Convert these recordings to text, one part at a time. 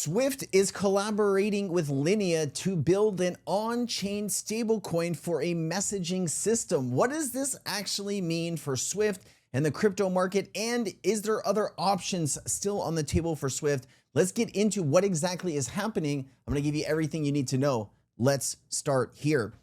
Swift is collaborating with Linea to build an on-chain stablecoin for a messaging system. What does this actually mean for Swift and the crypto market? And is there other options still on the table for Swift? Let's get into what exactly is happening. I'm going to give you everything you need to know. Let's start here.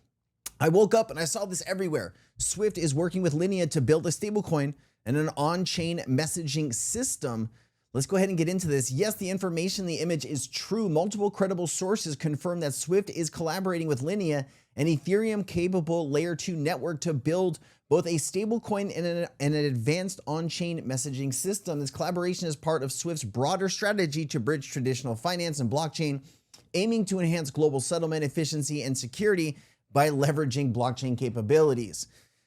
I woke up and I saw this everywhere. Swift is working with Linea to build a stablecoin and an on-chain messaging system. Let's go ahead and get into this. Yes, the information in the image is true. Multiple credible sources confirm that Swift is collaborating with Linea, an Ethereum-capable Layer 2 network, to build both a stablecoin and an advanced on-chain messaging system. This collaboration is part of Swift's broader strategy to bridge traditional finance and blockchain, aiming to enhance global settlement efficiency and security by leveraging blockchain capabilities.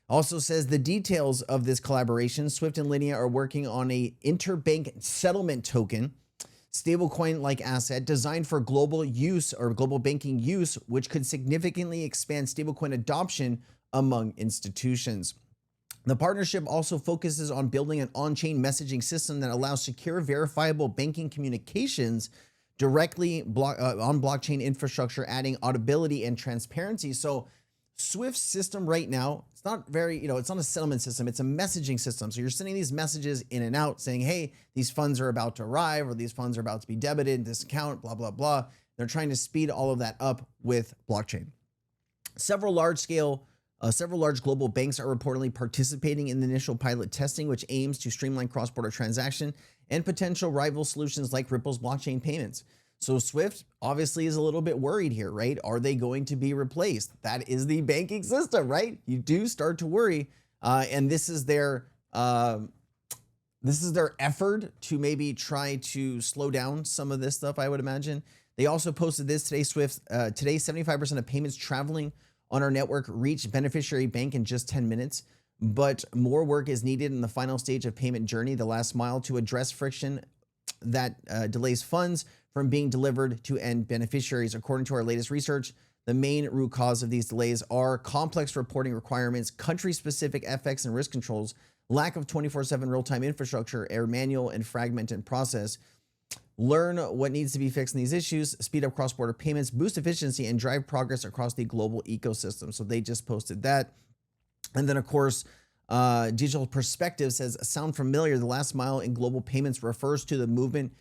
Also says the details of this collaboration. Swift and Linea are working on a interbank settlement token, stablecoin-like asset designed for global use or global banking use, which could significantly expand stablecoin adoption among institutions. The partnership also focuses on building an on-chain messaging system that allows secure, verifiable banking communications directly on blockchain infrastructure, adding audibility and transparency. So Swift's system right now, it's not very, it's not a settlement system, it's a messaging system. So you're sending these messages in and out saying, hey, these funds are about to arrive, or these funds are about to be debited in this account, blah, blah, blah. They're trying to speed all of that up with blockchain. Several large global banks are reportedly participating in the initial pilot testing, which aims to streamline cross-border transaction and potential rival solutions like Ripple's blockchain payments. So Swift obviously is a little bit worried here, right? Are they going to be replaced? That is the banking system, right? You do start to worry, and this is their effort to maybe try to slow down some of this stuff, I would imagine. They also posted this today. Swift today, 75% of payments traveling on our network reach beneficiary bank in just 10 minutes, but more work is needed in the final stage of payment journey, the last mile, to address friction that delays funds from being delivered to end beneficiaries. According to our latest research, the main root cause of these delays are complex reporting requirements, country-specific FX and risk controls, lack of 24/7 real-time infrastructure, a manual and fragmented process. Learn what needs to be fixed in these issues, speed up cross-border payments, boost efficiency, and drive progress across the global ecosystem. So they just posted that. And then, of course, Digital Perspective says, sound familiar? The last mile in global payments refers to the movement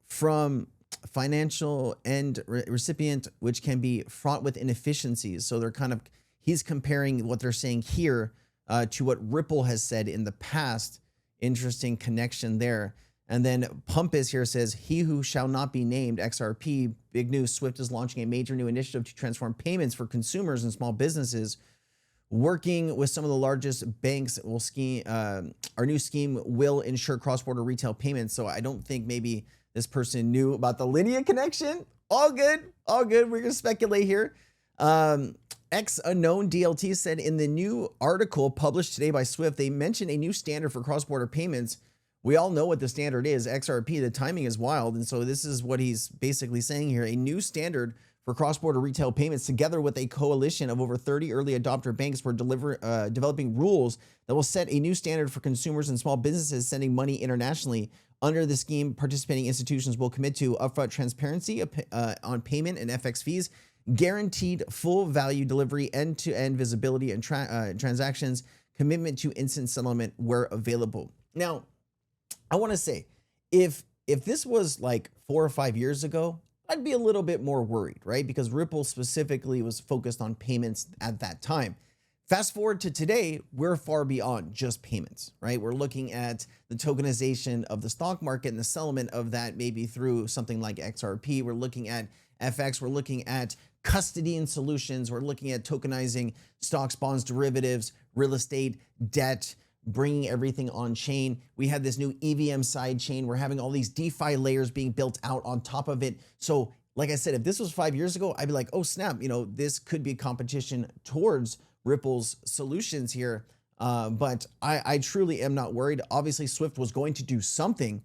from financial end recipient, which can be fraught with inefficiencies. So he's comparing what they're saying here to what Ripple has said in the past. Interesting connection there. And then Pumpus here says, he who shall not be named, XRP, big news. Swift is launching a major new initiative to transform payments for consumers and small businesses. Working with some of the largest banks, our new scheme will ensure cross-border retail payments. So I don't think maybe this person knew about the Linea connection. All good, all good. We're gonna speculate here. X Unknown DLT said in the new article published today by Swift, they mentioned a new standard for cross-border payments. We all know what the standard is, XRP. The timing is wild. And so this is what he's basically saying here. A new standard for cross-border retail payments, together with a coalition of over 30 early adopter banks, were developing rules that will set a new standard for consumers and small businesses sending money internationally. Under the scheme, participating institutions will commit to upfront transparency on payment and FX fees, guaranteed full value delivery, end-to-end visibility and transactions, commitment to instant settlement where available. Now, I want to say, if this was like 4 or 5 years ago, I'd be a little bit more worried, right? Because Ripple specifically was focused on payments at that time. Fast forward to today, we're far beyond just payments, right? We're looking at the tokenization of the stock market and the settlement of that maybe through something like XRP. We're looking at FX. We're looking at custody and solutions. We're looking at tokenizing stocks, bonds, derivatives, real estate, debt, bringing everything on chain. We have this new EVM side chain. We're having all these DeFi layers being built out on top of it. So like I said, if this was 5 years ago, I'd be like, oh snap, this could be competition towards Ripple's solutions here. But I truly am not worried. Obviously Swift was going to do something,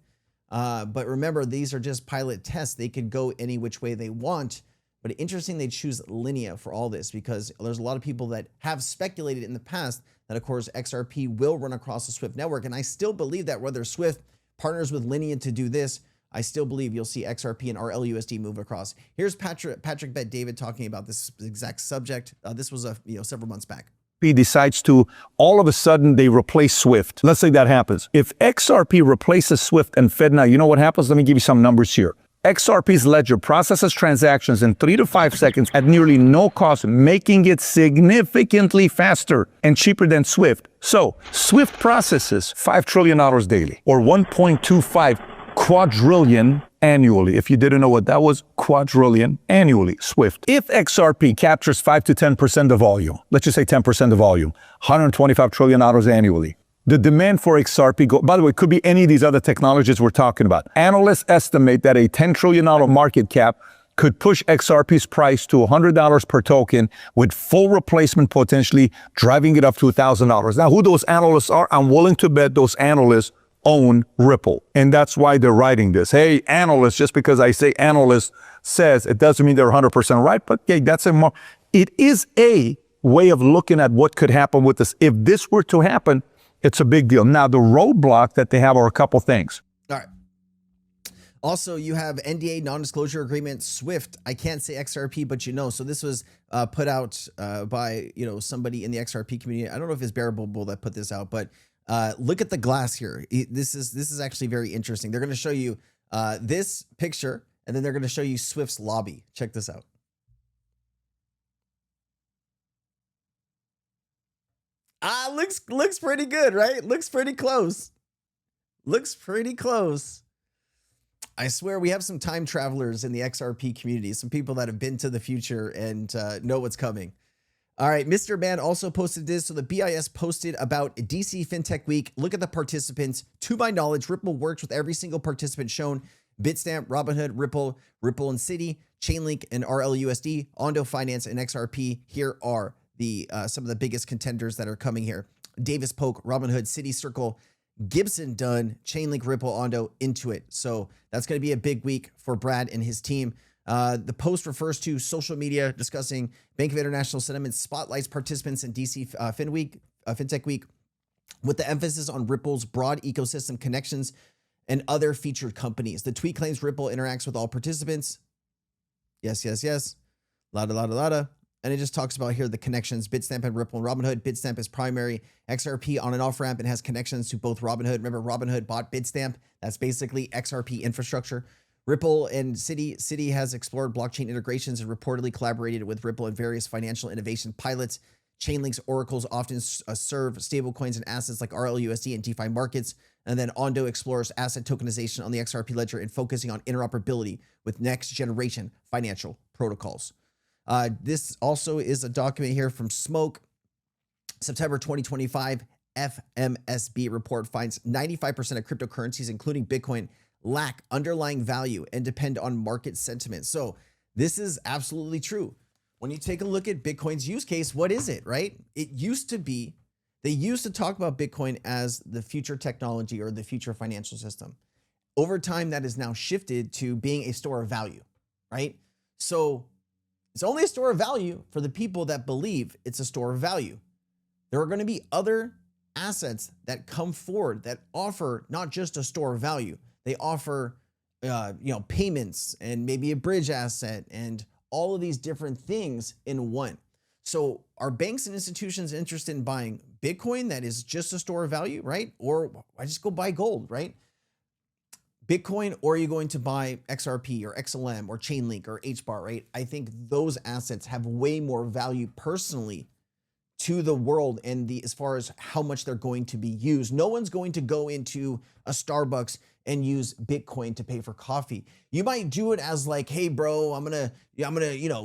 but remember, these are just pilot tests. They could go any which way they want. But interesting they choose Linea for all this, because there's a lot of people that have speculated in the past that, of course, XRP will run across the Swift network. And I still believe that whether Swift partners with Linea to do this, I still believe you'll see XRP and RLUSD move across. Here's Patrick Bet David talking about this exact subject. This was several months back. Decides to, all of a sudden, they replace SWIFT. Let's say that happens. If XRP replaces SWIFT and FedNow, you know what happens? Let me give you some numbers here. XRP's ledger processes transactions in 3 to 5 seconds at nearly no cost, making it significantly faster and cheaper than SWIFT. So, SWIFT processes $5 trillion daily, or 1.25 quadrillion annually. If you didn't know what that was, quadrillion annually, SWIFT. If XRP captures 5 to 10% of volume, let's just say 10% of volume, $125 trillion annually. The demand for XRP, by the way, it could be any of these other technologies we're talking about. Analysts estimate that a $10 trillion market cap could push XRP's price to $100 per token with full replacement potentially driving it up to $1,000. Now, who those analysts are, I'm willing to bet those analysts own Ripple. And that's why they're writing this. Hey, analysts, just because I say analyst says, it doesn't mean they're 100% right, but yeah, it is a way of looking at what could happen with this. If this were to happen, it's a big deal. Now, the roadblock that they have are a couple things. All right. Also, you have NDA, non-disclosure agreement, SWIFT. I can't say XRP, but so this was put out by somebody in the XRP community. I don't know if it's Bearable that put this out, but look at the glass here. This is actually very interesting. They're going to show you this picture, and then they're going to show you Swift's lobby. Check this out. Looks pretty good, right? Looks pretty close. Looks pretty close. I swear we have some time travelers in the XRP community, some people that have been to the future and know what's coming. All right, Mr. Man also posted this. So the BIS posted about DC FinTech Week. Look at the participants. To my knowledge, Ripple works with every single participant shown. Bitstamp, Robinhood, Ripple and Citi, Chainlink, and RLUSD, Ondo Finance, and XRP. Here are the some of the biggest contenders that are coming here. Davis Polk, Robinhood, Citi Circle, Gibson Dunn, Chainlink, Ripple, Ondo, Intuit. So that's going to be a big week for Brad and his team. The post refers to social media discussing Bank of International Settlements spotlights participants in DC FinTech Week, with the emphasis on Ripple's broad ecosystem connections and other featured companies. The tweet claims Ripple interacts with all participants. Yes. Lada. And it just talks about here the connections, Bitstamp and Ripple and Robinhood. Bitstamp is primary XRP on and off ramp and has connections to both Robinhood. Remember, Robinhood bought Bitstamp. That's basically XRP infrastructure. Ripple and Citi has explored blockchain integrations and reportedly collaborated with Ripple in various financial innovation pilots. Chainlink's oracles often serve stablecoins and assets like RLUSD and DeFi markets. And then Ondo explores asset tokenization on the XRP ledger and focusing on interoperability with next generation financial protocols. This also is a document here from Smoke. September 2025 FMSB report finds 95% of cryptocurrencies, including Bitcoin, lack underlying value and depend on market sentiment. So this is absolutely true. When you take a look at Bitcoin's use case, what is it, right? It used to be, they used to talk about Bitcoin as the future technology or the future financial system. Over time, that is now shifted to being a store of value, right? So it's only a store of value for the people that believe it's a store of value. There are going to be other assets that come forward that offer not just a store of value. They offer, payments and maybe a bridge asset and all of these different things in one. So are banks and institutions interested in buying Bitcoin that is just a store of value, right? Or I just go buy gold, right? Bitcoin, or are you going to buy XRP or XLM or Chainlink or HBAR, right? I think those assets have way more value personally to the world and as far as how much they're going to be used. No one's going to go into a Starbucks and use Bitcoin to pay for coffee. You might do it as like, hey bro, I'm gonna,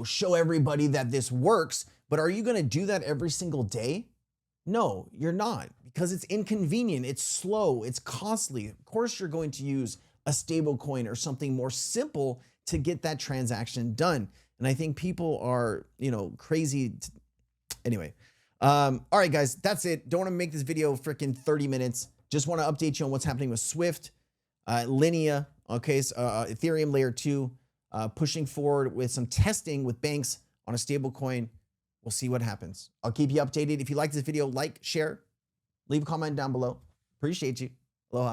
show everybody that this works, but are you gonna do that every single day? No, you're not, because it's inconvenient, it's slow, it's costly. Of course, you're going to use a stable coin or something more simple to get that transaction done. And I think people are, crazy. Anyway. All right, guys, that's it. Don't want to make this video freaking 30 minutes. Just want to update you on what's happening with Swift, Linea, okay, so, Ethereum layer 2, pushing forward with some testing with banks on a stable coin. We'll see what happens. I'll keep you updated. If you like this video, like, share, leave a comment down below. Appreciate you. Aloha.